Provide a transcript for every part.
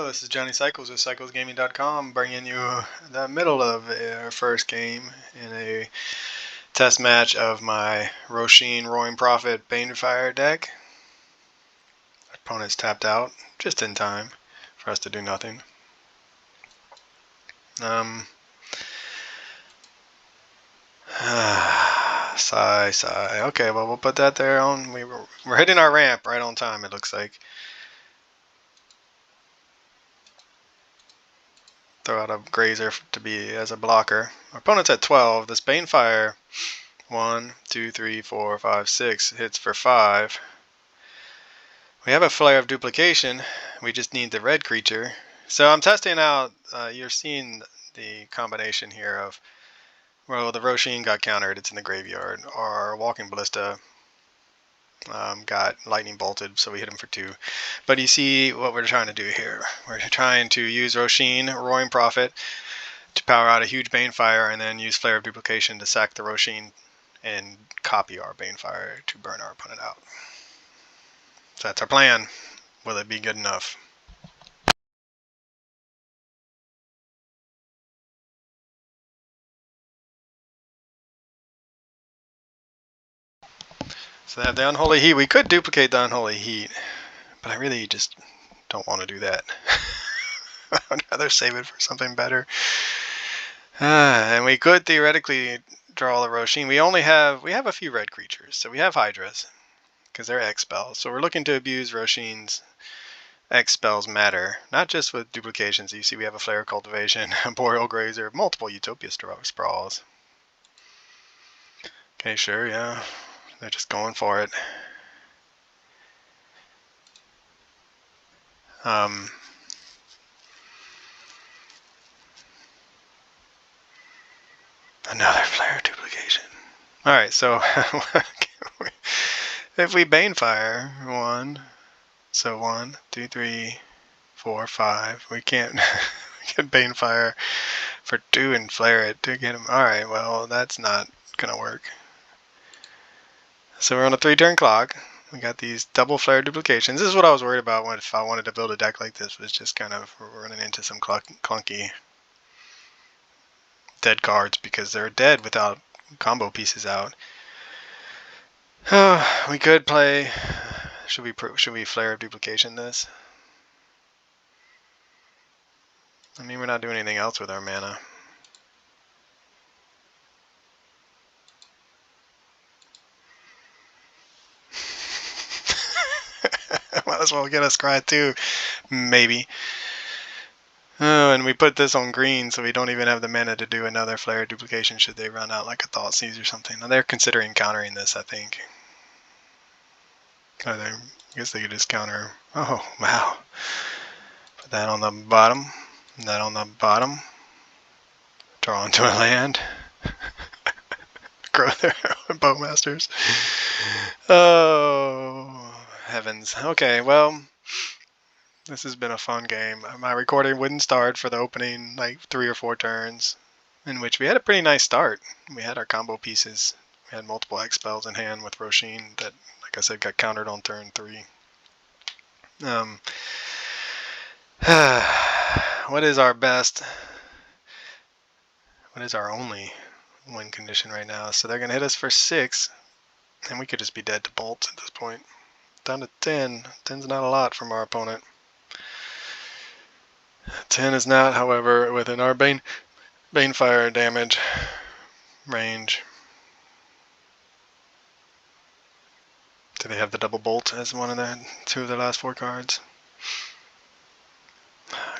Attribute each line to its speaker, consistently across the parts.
Speaker 1: Hello, this is Johnny Cycles with CyclesGaming.com, bringing you the middle of our first game in a test match of my Rosheen Roaring Prophet Banefire deck. Our opponent's tapped out just in time for us to do nothing. Sigh. Okay, well, we'll put that there on. We're hitting our ramp right on time, it looks like. Throw out a Grazer to be as a blocker. Our opponent's at 12. This Banefire, 1, 2, 3, 4, 5, 6 hits for 5. We have a Flare of Duplication. We just need the red creature. So I'm testing out. You're seeing the combination here of, well, the Rosheen got countered. It's in the graveyard. Our Walking Ballista got lightning bolted, so we hit him for 2. But you see what we're trying to do here. We're trying to use Rosheen, Roaring Prophet, to power out a huge Banefire, and then use Flare of Duplication to sack the Rosheen and copy our Banefire to burn our opponent out. So that's our plan. Will it be good enough? So they have the Unholy Heat. We could duplicate the Unholy Heat, but I really just don't want to do that. I'd rather save it for something better. And we could theoretically draw the Rosheen. We have a few red creatures. So we have Hydras, because they're X spells. So we're looking to abuse Rosheen's X spells matter, not just with duplications. You see we have a Flare of Cultivation, a Boreal Grazer, multiple Utopia Sprawls. Okay, sure, yeah. They're just going for it. Another Flare Duplication. Alright, so if we Banefire, 1, so 1, 2, 3, 4, 5, we can't get Banefire for 2 and Flare it to get him. Alright, well, that's not gonna work. So we're on a 3-turn clock. We got these double Flare Duplications. This is what I was worried about if I wanted to build a deck like this, was just kind of running into some clunky dead cards, because they're dead without combo pieces out. We could play. Should we Flare of Duplication this? I mean, we're not doing anything else with our mana. Might as well get a Scry too, maybe. Oh, and we put this on green, so we don't even have the mana to do another Flare Duplication should they run out like a Thoughtseize or something. Now they're considering countering this, I think. I guess they could just counter. Oh, wow. Put that on the bottom. That on the bottom. Draw into a land. Grow their Bowmasters. Oh, heavens. Okay, well, this has been a fun game. My recording wouldn't start for the opening, like 3 or 4 turns, in which we had a pretty nice start. We had our combo pieces. We had multiple X spells in hand with Rosheen that, like I said, got countered on turn 3. What is our best? What is our only win condition right now? So they're going to hit us for 6, and we could just be dead to bolts at this point. Down to 10. 10's not a lot from our opponent. 10 is not, however, within our Banefire damage range. Do they have the double bolt as one of the 2 of their last 4 cards?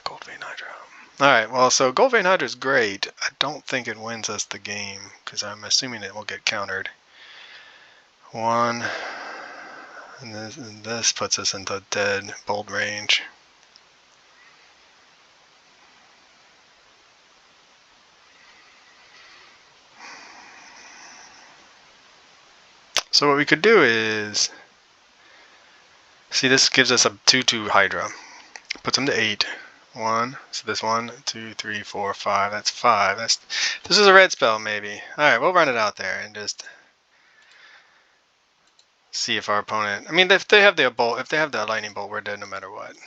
Speaker 1: Gold Vein Hydra. Alright, well, so Gold Vein Hydra is great. I don't think it wins us the game, because I'm assuming it will get countered. 1, and this puts us into dead bolt range. So what we could do is, see, this gives us a 2/2 Hydra. Puts them to 8. 1, so this 1, 2, 3, 4, 5. That's 5. This is a red spell, maybe. Alright, we'll run it out there and just see if our opponent. I mean, if they have the bolt, if they have the lightning bolt, we're dead no matter what.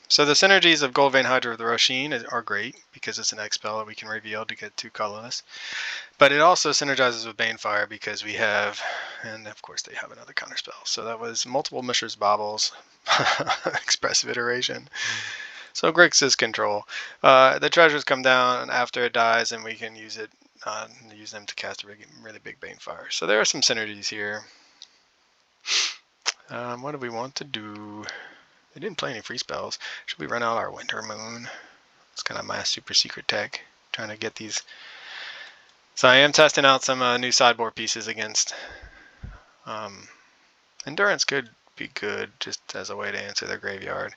Speaker 1: So the synergies of Gold Vein Hydra with Rosheen are great because it's an X spell that we can reveal to get 2 colorless. But it also synergizes with Banefire because we have, and of course they have another counterspell. So that was multiple Mishra's Baubles, expressive iteration. So Grixis control. The treasures come down after it dies, and we can use them to cast a really big Banefire. So there are some synergies here. What do we want to do? They didn't play any free spells. Should we run out our Winter Moon? It's kind of my super secret tech, trying to get these. So I am testing out some new sideboard pieces against. Endurance could be good just as a way to answer their graveyard.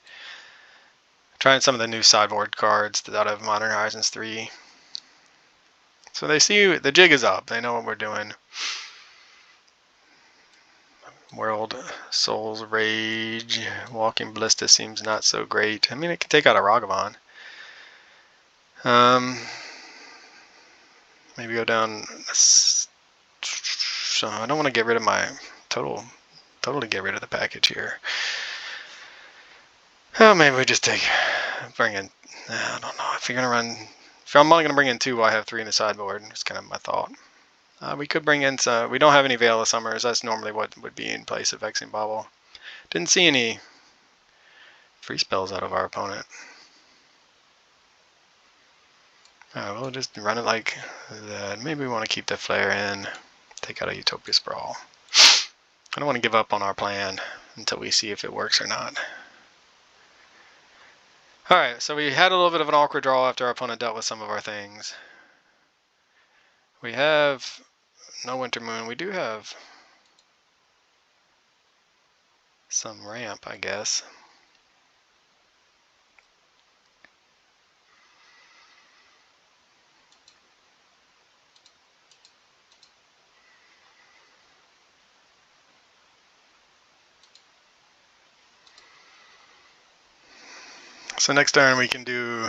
Speaker 1: Trying some of the new sideboard cards out of Modern Horizons 3. So they see the jig is up. They know what we're doing. World Souls Rage. Walking Ballista seems not so great. I mean, it can take out a Ragavan. Maybe go down. So I don't want to get rid of my totally get rid of the package here. Oh, maybe we just bring in. I don't know. If you're gonna run, if I'm only gonna bring in 2, I have 3 in the sideboard. It's kind of my thought. We could bring in some. We don't have any Veil of Summers. That's normally what would be in place of Vexing Bauble. Didn't see any free spells out of our opponent. We'll just run it like that. Maybe we want to keep the Flare in. Take out a Utopia Sprawl. I don't want to give up on our plan until we see if it works or not. Alright, so we had a little bit of an awkward draw after our opponent dealt with some of our things. We have no Winter Moon. We do have some ramp, I guess. So next turn we can do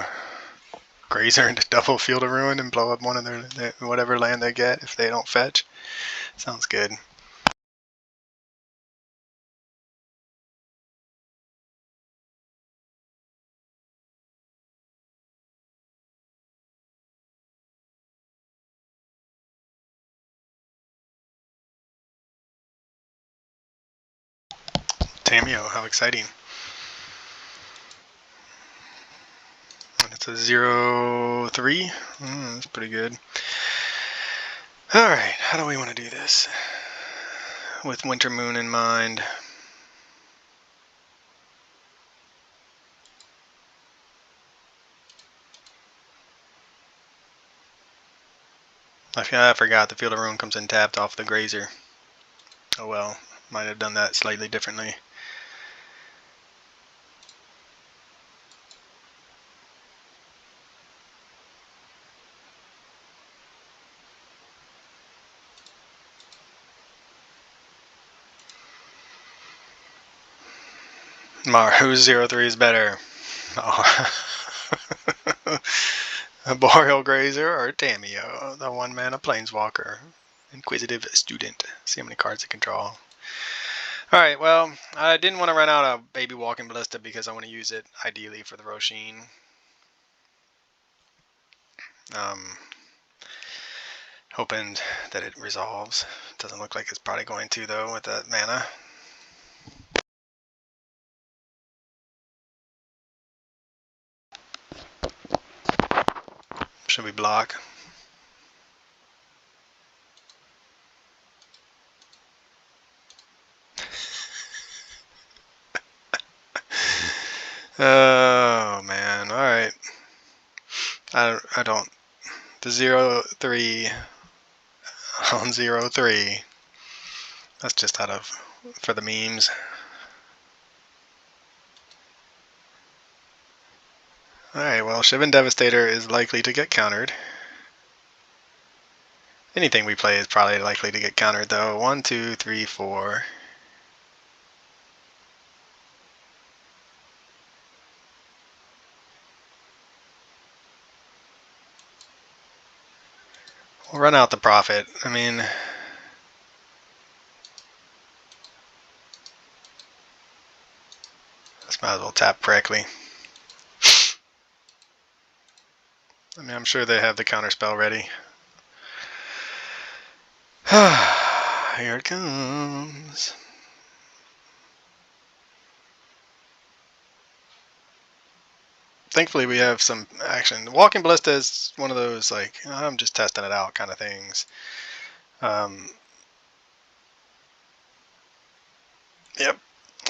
Speaker 1: Grazer into double Field of Ruin and blow up one of their whatever land they get if they don't fetch. Sounds good. Tameo, how exciting. And it's a 0-3. That's pretty good. Alright, how do we want to do this? With Winter Moon in mind. I forgot the Field of Ruin comes in tapped off the Grazer. Oh well, might have done that slightly differently. Whose 0-3 is better? Oh. A Boreal Grazer or Tameo, the 1-mana Planeswalker. Inquisitive Student. See how many cards it can draw. Alright, well, I didn't want to run out of Baby Walking Ballista because I want to use it ideally for the Rosheen. Hoping that it resolves. Doesn't look like it's probably going to, though, with that mana. Should we block? Oh man, alright. I don't. The 0-3 on 0-3. That's just out of for the memes. Alright, well, Shivan Devastator is likely to get countered. Anything we play is probably likely to get countered, though. 1, 2, 3, 4. We'll run out the Prophet. I mean, let's might as well tap correctly. I mean, I'm sure they have the counter spell ready. Here it comes. Thankfully, we have some action. Walking Ballista is one of those, like, I'm just testing it out kind of things. Yep.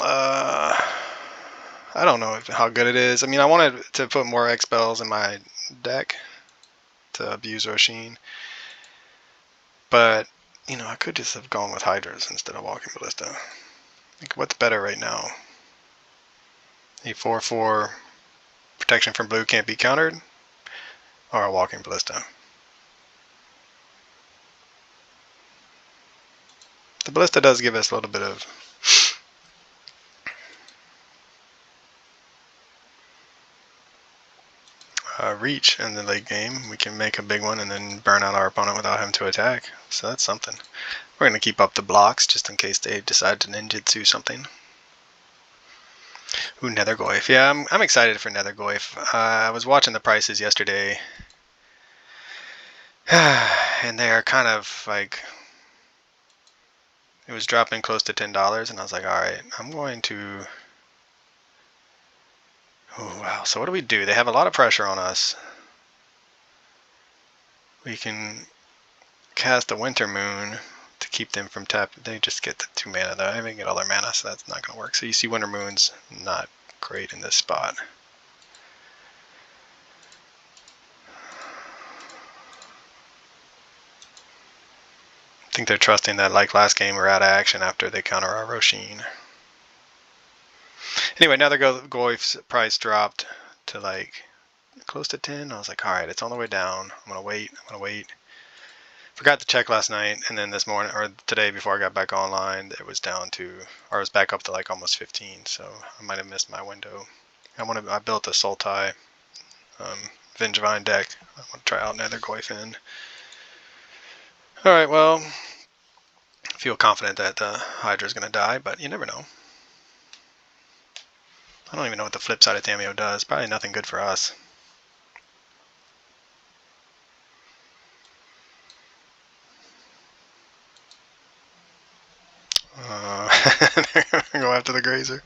Speaker 1: I don't know how good it is. I mean, I wanted to put more X spells in my deck to abuse Rosheen, but you know, I could just have gone with Hydras instead of Walking Ballista. Like, what's better right now? A 4/4 protection from blue can't be countered, or a Walking Ballista? The Ballista does give us a little bit of reach in the late game. We can make a big one and then burn out our opponent without having to attack. So that's something. We're going to keep up the blocks just in case they decide to ninjutsu something. Ooh, Nethergoyf. Yeah, I'm excited for Nethergoyf. I was watching the prices yesterday, and they are kind of like, it was dropping close to $10, and I was like, alright, I'm going to... Oh, wow. So what do we do? They have a lot of pressure on us. We can cast a Winter Moon to keep them from tapping. They just get the 2 mana though. I mean, get all their mana, so that's not going to work. So you see Winter Moon's not great in this spot. I think they're trusting that, like last game, we're out of action after they counter our Rosheen. Anyway, now Nethergoyf's price dropped to like close to 10. I was like, alright, it's on the way down. I'm going to wait. Forgot to check last night, and then this morning, or today before I got back online, it was down to, or it was back up to like almost 15, so I might have missed my window. I built a Sultai Vengevine deck. I want to try out Nethergoyf in. Alright, well, I feel confident that the Hydra's going to die, but you never know. I don't even know what the flip side of Thamio does. Probably nothing good for us. They're going to go after the Grazer.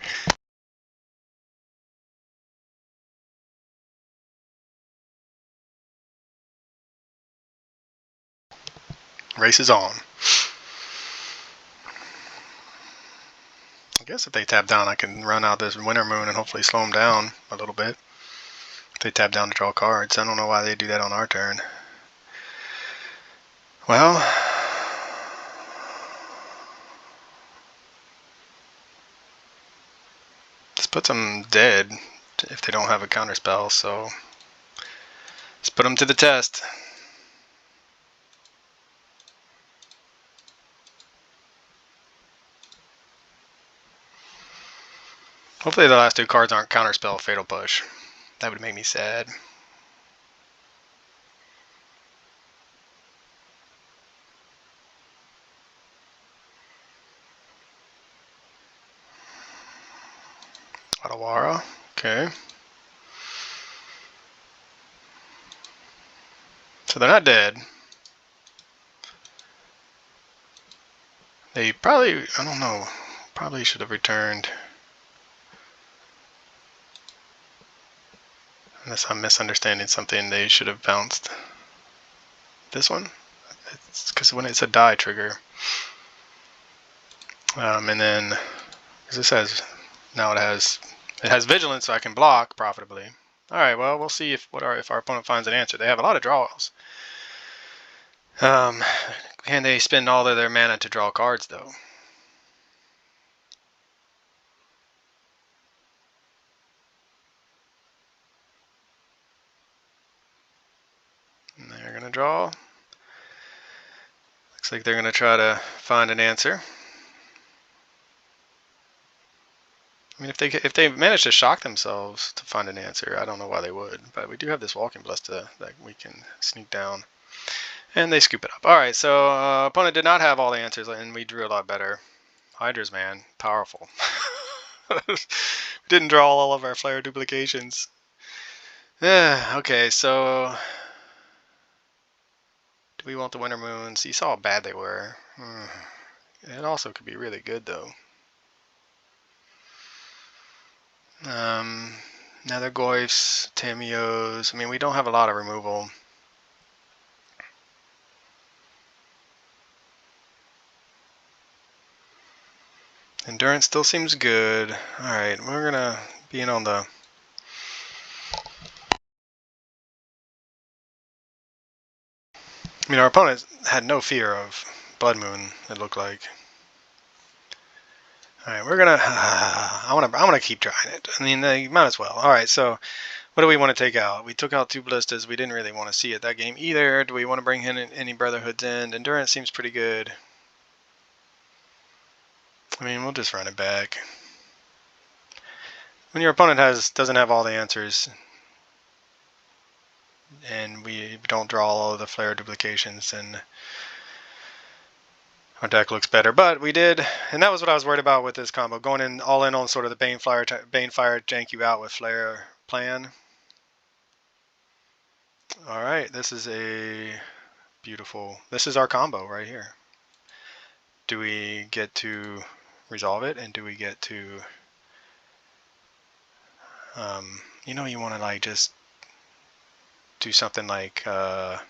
Speaker 1: Race is on. I guess if they tap down, I can run out this Winter Moon and hopefully slow them down a little bit. If they tap down to draw cards, I don't know why they do that on our turn. Well, this puts them dead if they don't have a counter spell, so let's put them to the test. Hopefully the last 2 cards aren't counterspell Fatal Push. That would make me sad. Adawara, okay. So they're not dead. They probably, I don't know, probably should have returned. Unless I'm misunderstanding something, they should have bounced this one. It's because when it's a die trigger. And then, because this has, now it has vigilance, so I can block profitably. All right, well, we'll see if our opponent finds an answer. They have a lot of draws. Can they spend all of their mana to draw cards, though? And they're going to draw. Looks like they're going to try to find an answer. I mean, if they manage to shock themselves to find an answer, I don't know why they would. But we do have this Walking Ballista that we can sneak down. And they scoop it up. Alright, so opponent did not have all the answers, and we drew a lot better. Hydras, man. Powerful. We didn't draw all of our Flare duplications. Yeah, okay, so Do we want the Winter Moons? You saw how bad they were. It also could be really good though. Nether Goyfs, Tamios. I mean, we don't have a lot of removal. Endurance still seems good. Alright, we're gonna be in on the... I mean, our opponent had no fear of Blood Moon, it looked like. Alright, we're gonna... I wanna keep trying it. I mean, you might as well. Alright, so what do we want to take out? We took out 2 Ballistas. We didn't really want to see it that game either. Do we want to bring in any Brotherhoods in? Endurance seems pretty good. I mean, we'll just run it back. When your opponent doesn't have all the answers, and we don't draw all of the Flare Duplications, and our deck looks better. But we did, and that was what I was worried about with this combo, going in all in on sort of the Banefire jank you out with Flare plan. All right, this is a beautiful. This is our combo right here. Do we get to resolve it, and do we get to? You know, you want to like just do something like not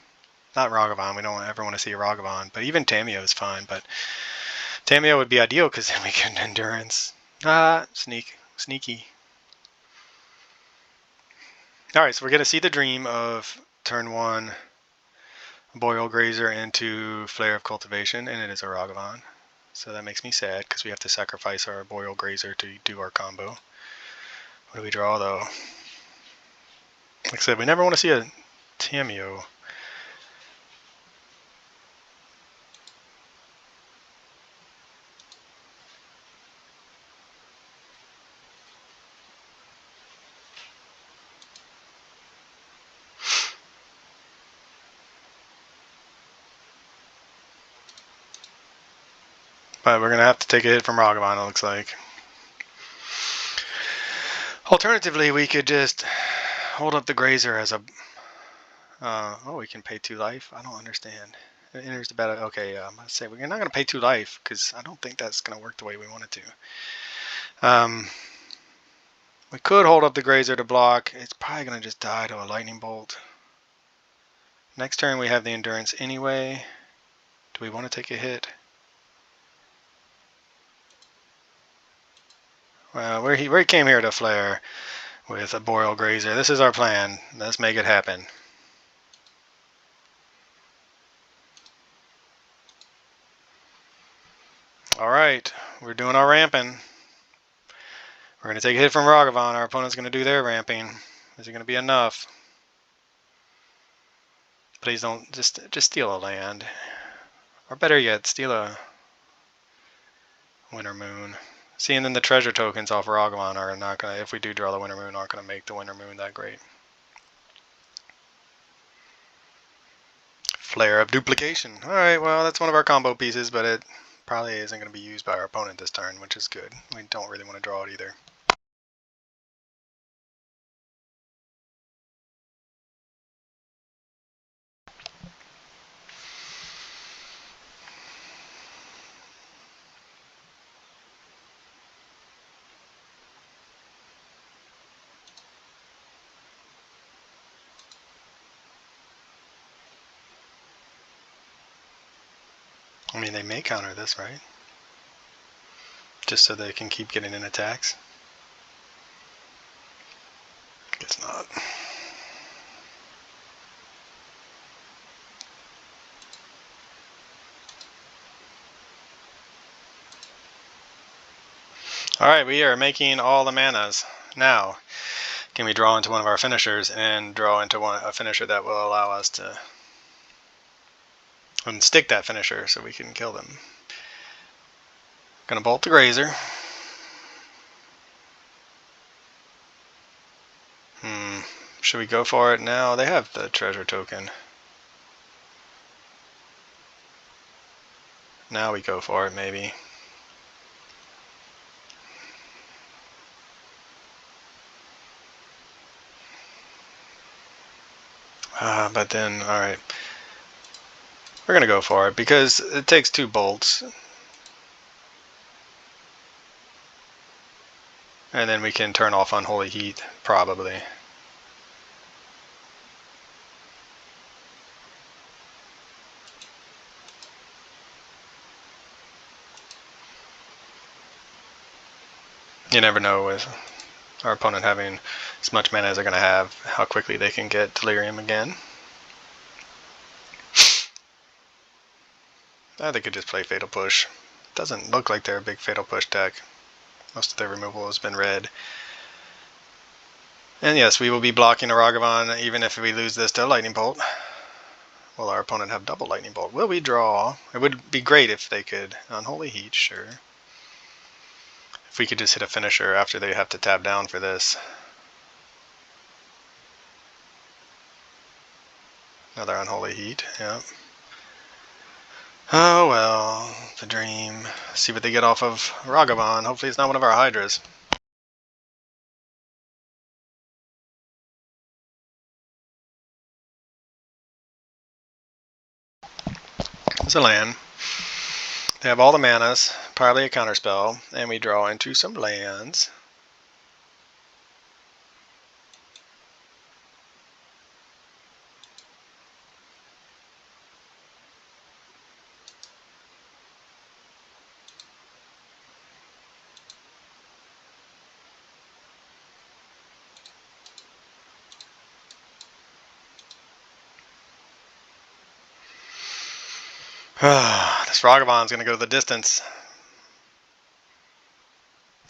Speaker 1: Ragavan. We don't ever want to see a Ragavan, but even Tamio is fine. But Tamio would be ideal because then we get endurance. Sneaky. All right, so we're gonna see the dream of turn 1 Boreal Grazer into Flare of Cultivation, and it is a Ragavan. So that makes me sad because we have to sacrifice our Boreal Grazer to do our combo. What do we draw though? Like I said, we never want to see a Tamio. But we're going to have to take a hit from Ragavan, it looks like. Alternatively, we could just hold up the Grazer as a... oh, we can pay 2 life? I don't understand. It enters the battle. Okay, I'm going to say we're not going to pay 2 life because I don't think that's going to work the way we want it to. We could hold up the Grazer to block. It's probably going to just die to a Lightning Bolt. Next turn we have the Endurance anyway. Do we want to take a hit? Well, we came here to flare with a Boreal Grazer. This is our plan. Let's make it happen. Alright, we're doing our ramping. We're going to take a hit from Ragavan. Our opponent's going to do their ramping. Is it going to be enough? Please don't just steal a land. Or better yet, steal a Winter Moon. See, and then the treasure tokens off Ragavan are not going to, if we do draw the Winter Moon, aren't going to make the Winter Moon that great. Flare of Duplication. Alright, well, that's one of our combo pieces, but it probably isn't going to be used by our opponent this turn, which is good. We don't really want to draw it either. I mean, they may counter this, right? Just so they can keep getting in attacks. Guess not. Alright, we are making all the manas. Now, can we draw into one of our finishers and draw into a finisher that will allow us to stick that finisher so we can kill them. Gonna bolt the Grazer. Should we go for it now? They have the treasure token. Now we go for it, maybe. But then, alright. We're going to go for it because it takes 2 bolts. And then we can turn off Unholy Heat, probably. You never know with our opponent having as much mana as they're going to have, how quickly they can get Delirium again. They could just play Fatal Push. Doesn't look like they're a big Fatal Push deck. Most of their removal has been red. And yes, we will be blocking a Ragavan even if we lose this to Lightning Bolt. Will our opponent have double Lightning Bolt? Will we draw? It would be great if they could. Unholy Heat, sure. If we could just hit a finisher after they have to tap down for this. Another Unholy Heat, yep. Oh well, the dream. See what they get off of Ragavan. Hopefully it's not one of our Hydras. It's a land. They have all the manas, probably a counterspell, and we draw into some lands. This Ragavan's going to go the distance.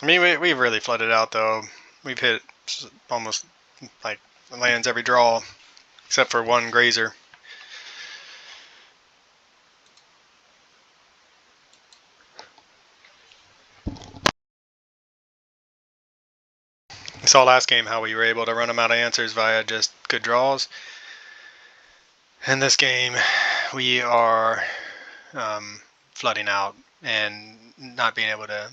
Speaker 1: I mean, we've really flooded out, though. We've hit almost like lands every draw, except for one Grazer. We saw last game how we were able to run them out of answers via just good draws. In this game, we are flooding out and not being able to.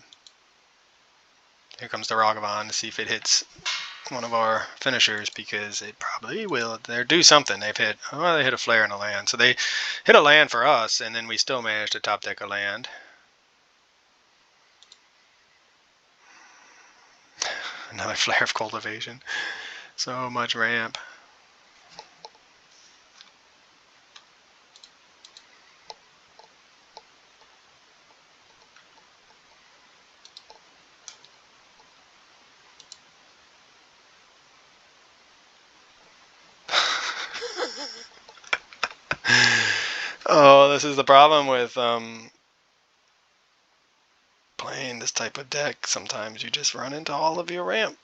Speaker 1: Here comes the Ragavan to see if it hits one of our finishers, because it probably will. They're do something. They've hit. Oh, they hit a flare and a land. So they hit a land for us, and then we still managed to top deck a land. Another Flare of Cultivation. So much ramp. Oh, this is the problem with playing this type of deck. Sometimes you just run into all of your ramp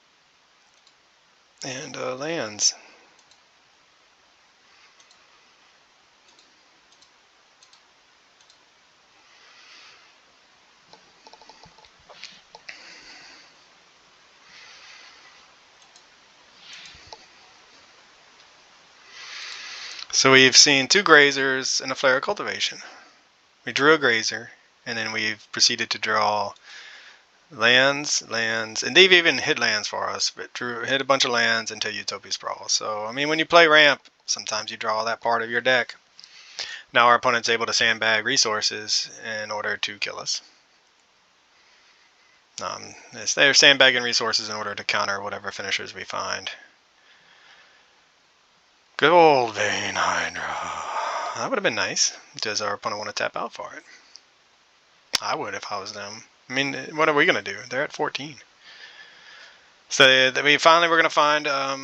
Speaker 1: and lands. So we've seen 2 Grazers and a Flare of Cultivation. We drew a Grazer, and then we've proceeded to draw lands, and they've even hit lands for us, but hit a bunch of lands until Utopia Sprawl. So, I mean, when you play ramp, sometimes you draw that part of your deck. Now our opponent's able to sandbag resources in order to kill us. They're sandbagging resources in order to counter whatever finishers we find. Good old Vein Hydra. That would have been nice. Does our opponent want to tap out for it? I would if I was them. I mean, what are we going to do? They're at 14. So we finally were going to find a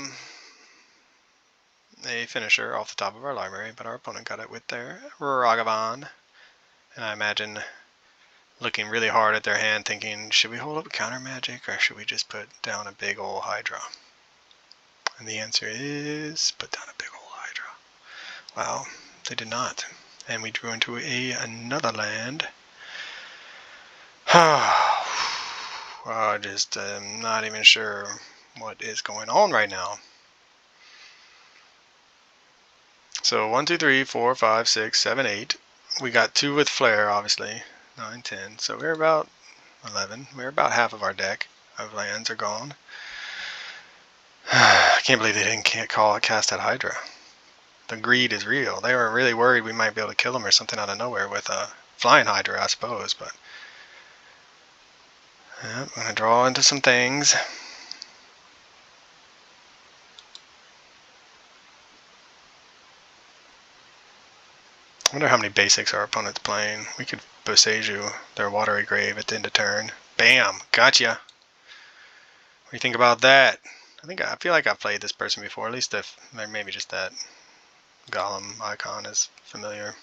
Speaker 1: finisher off the top of our library, but our opponent got it with their Ragavan. And I imagine looking really hard at their hand thinking, should we hold up counter magic or should we just put down a big old Hydra? And the answer is put down a big old Hydra. Well, they did not. And we drew into another land. I just am not even sure what is going on right now. So 1, 2, 3, 4, 5, 6, 7, 8. We got 2 with Flare, obviously. 9, 10. So we're about 11. We're about half of our deck of lands are gone. I can't believe they didn't cast that Hydra. the greed is real. They were really worried we might be able to kill them or something out of nowhere with a flying Hydra, I suppose. But yeah, I'm gonna draw into some things. I wonder how many basics our opponent's playing. We could Boseiju their Watery Grave at the end of turn. Bam! Gotcha! What do you think about that? I feel like I've played this person before, at least if maybe just that Golem icon is familiar.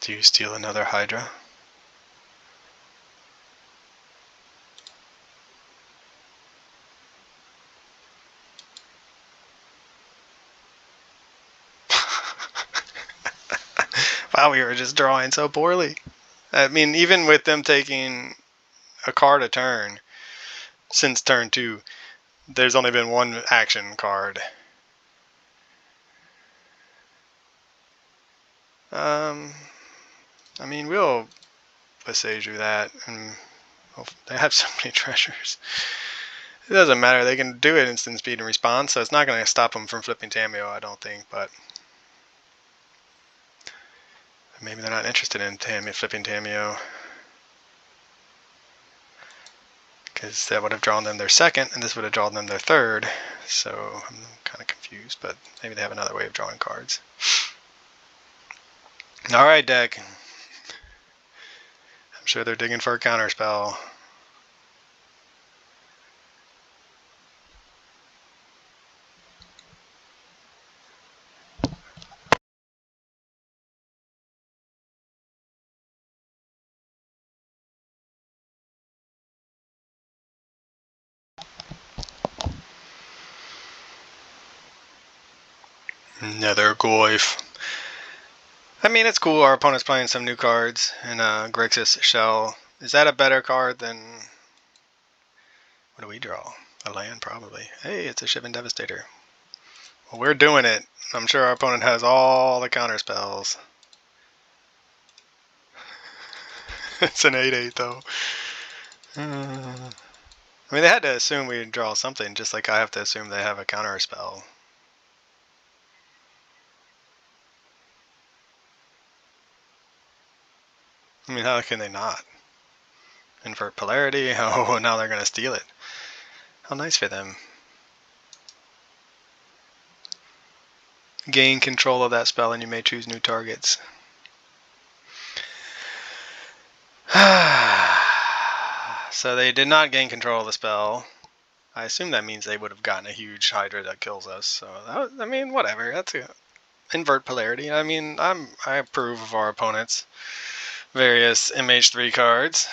Speaker 1: Do you steal another Hydra? Wow, we were just drawing so poorly. I mean, even with them taking a card a turn, since turn 2, there's only been one action card. I mean, we'll Boseiju that, and they have so many treasures. It doesn't matter, they can do it instant speed and response, so it's not going to stop them from flipping Tameo, I don't think, but maybe they're not interested in flipping Tameo, because that would have drawn them their second, and this would have drawn them their third, so I'm kind of confused, but maybe they have another way of drawing cards. Alright, deck. I'm sure they're digging for a counterspell. Nether Goyf. I mean, it's cool. Our opponent's playing some new cards in Grixis Shell. Is that a better card than... What do we draw? A land, probably. Hey, it's a Shivan Devastator. Well, we're doing it. I'm sure our opponent has all the counter spells. It's an 8/8 though. I mean, they had to assume we'd draw something, just like I have to assume they have a counter spell. I mean, how can they not? Invert polarity? Oh, now they're going to steal it. How nice for them. Gain control of that spell and you may choose new targets. So they did not gain control of the spell. I assume that means they would have gotten a huge Hydra that kills us. So I mean, whatever. That's a invert polarity. I mean, I approve of our opponent's various MH3 cards.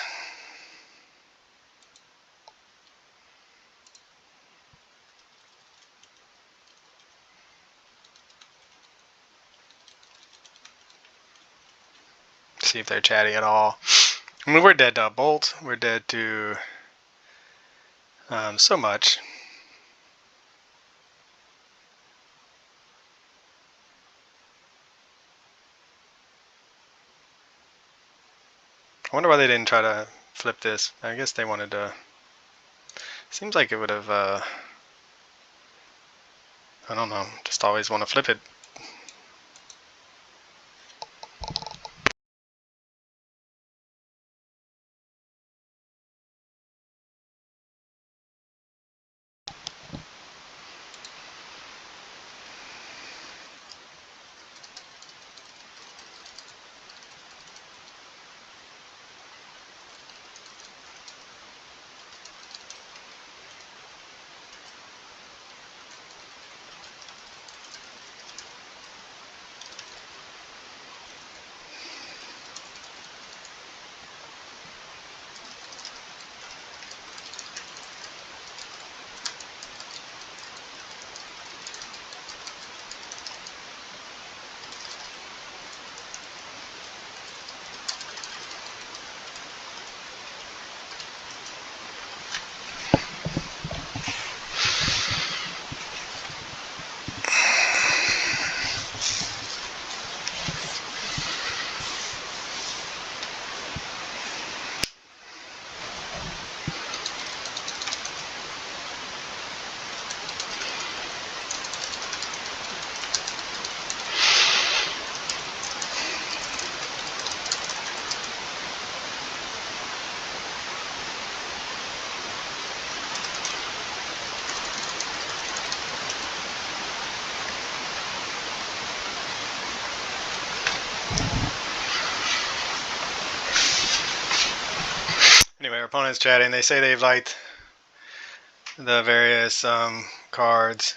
Speaker 1: See if they're chatty at all. I mean, we're dead to Bolt. We're dead to so much. I wonder why they didn't try to flip this. I guess they wanted to... Seems like it would have... I don't know. Just always want to flip it. opponent's chatting. They say they've liked the various cards.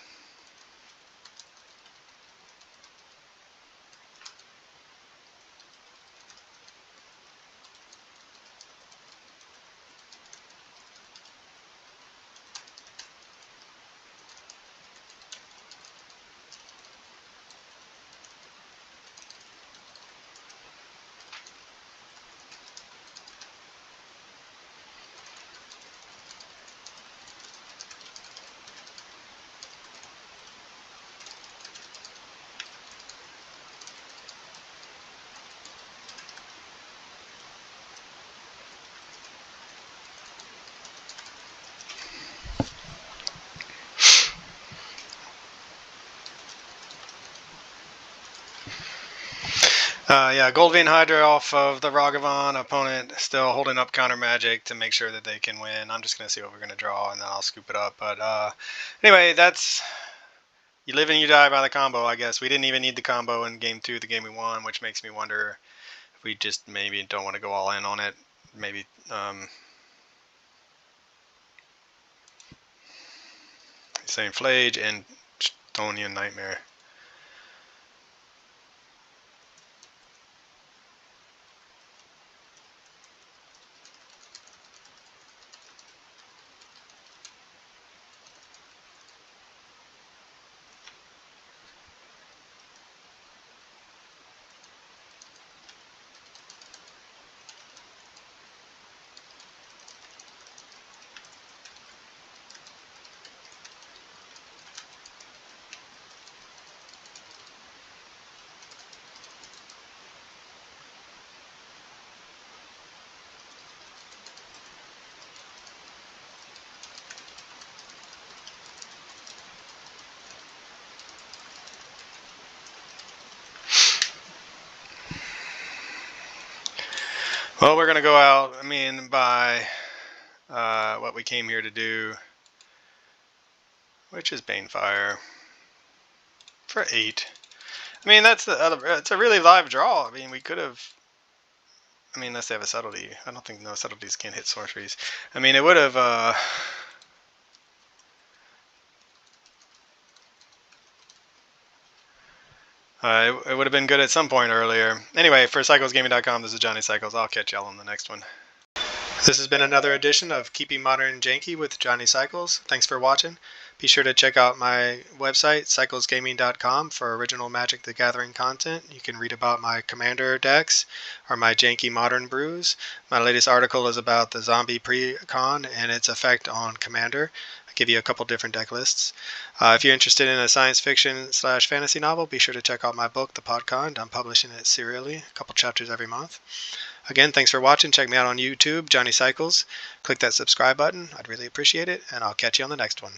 Speaker 1: Yeah, Gold Vein Hydra off of the Ragavan. Opponent still holding up counter magic to make sure that they can win. I'm just going to see what we're going to draw, and then I'll scoop it up. But anyway, that's... You live and you die by the combo, I guess. We didn't even need the combo in Game 2, the game we won, which makes me wonder if we just maybe don't want to go all in on it. Maybe... saying Flage and Stonian Nightmare. Well, we're going to go out, by what we came here to do, which is Banefire, for 8. That's it's a really live draw. We could have, unless they have a subtlety. I don't think, no, subtleties can't hit sorceries. It would have, it would have been good at some point earlier. Anyway, for CyclesGaming.com, this is Johnny Cycles. I'll catch y'all on the next one. This has been another edition of Keeping Modern Janky with Johnny Cycles. Thanks for watching. Be sure to check out my website, CyclesGaming.com, for original Magic the Gathering content. You can read about my Commander decks or my Janky Modern brews. My latest article is about the Zombie Precon and its effect on Commander. I give you a couple different deck lists. If you're interested in a science fiction/fantasy novel, be sure to check out my book, The Podkind. I'm publishing it serially, a couple chapters every month. Again, thanks for watching. Check me out on YouTube, Johnny Cycles. Click that subscribe button. I'd really appreciate it, and I'll catch you on the next one.